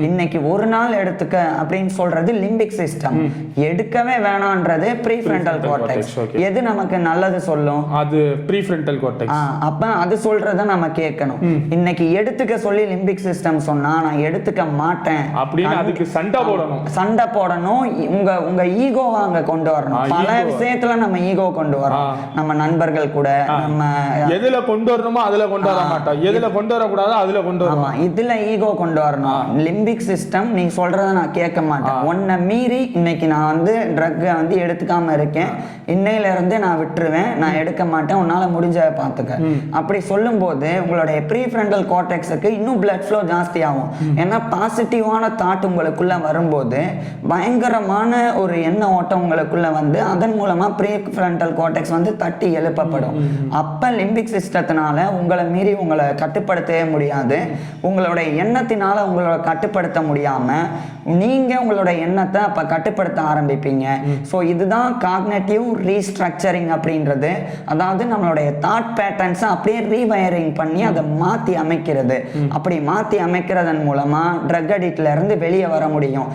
இன்னைக்கு ஒரு நாள் எடுத்துக்க அப்படின்னு சொல்றது லிம்பிக் சிஸ்டம், எடுக்கவே வேணான்றது ப்ரீஃப்ரண்டல் கார்டெக்ஸ். எது நமக்கு நல்லது சொல்லும்? அது ப்ரீஃப்ரண்டல் கார்டெக்ஸ். அப்ப அது சொல்றத நம்ம கேட்கணும். இன்னைக்கு எடுத்துக்க சொல்லி லிம்பிக் சிஸ்டம் சொன்னா நான் எடுத்துக்க மாட்டேன் அப்படின்னு அதுக்கு சண்டை போடணும். உங்க ஈகோவை அங்க கொண்டு வரணும். பல விஷயத்துல நம்ம ஈகோ கொண்டு வரோம். நம்ம நண்பர்கள் கூட நம்ம எதுல கொண்டு வரணுமோ அதுல கொண்டு வர மாட்டோம், எதுல கொண்டு வரக்கூடாதோ அதுல கொண்டு வரணும். இதுல ஈகோ கொண்டு வரணும். லிம்பிக் சிஸ்டம் நீ சொல்றத நான் கேட்க மாட்டேன், உன்னை மீறி இன்னைக்கு நான் வந்து ட்ரக்கை வந்து எடுத்துக்காம இருக்கேன், இன்னையில இருந்து நான் விட்டுருவேன், நான் எடுக்க மாட்டேன், உன்னால முடிஞ்ச பார்த்துக்க அப்படி சொல்லும் போது உங்களுடைய ப்ரீஃப்ரண்டல் கார்டெக்ஸுக்கு இன்னும் பிளட் ஃப்ளோ ஜாஸ்தி ஆகும். ஏன்னா பாசிட்டிவான தாட் உங்களுக்குள்ள வரும்போது பயங்கரமான ஒரு எண்ண ஓட்டம் உங்களுக்குள்ள வந்து அதன் மூலமா ப்ரீஃப்ரண்டல் கார்டெக்ஸ் வந்து தட்டி எழுப்பப்படும். அப்ப லிம்பிக் சிஸ்டத்தினால உங்களை மீறி உங்களை கட்டுப்படுத்தவே முடியாது. உங்களுடைய எண்ணத்தினால உங்களை கட்டுப்படுத்த முடியாம நீங்க உங்களோட எண்ணத்தை அப்ப கட்டுப்படுத்த ஆரம்பிப்பீங்க. ஸோ இதுதான் காக்னேட்டிவ் ரீஸ்ட்ரக்சரிங் அப்படின்றது. அதாவது நம்மளுடைய தாட் பேட்டர்ன்ஸை அப்படியே ரீவயரிங் பண்ணி அதை மாற்றி அமைக்கிறது. அப்படி மாற்றி அமைக்கிறதன் மூலமா ட்ரக் அடிக்ட்ல இருந்து வெளியே வர முடியும்.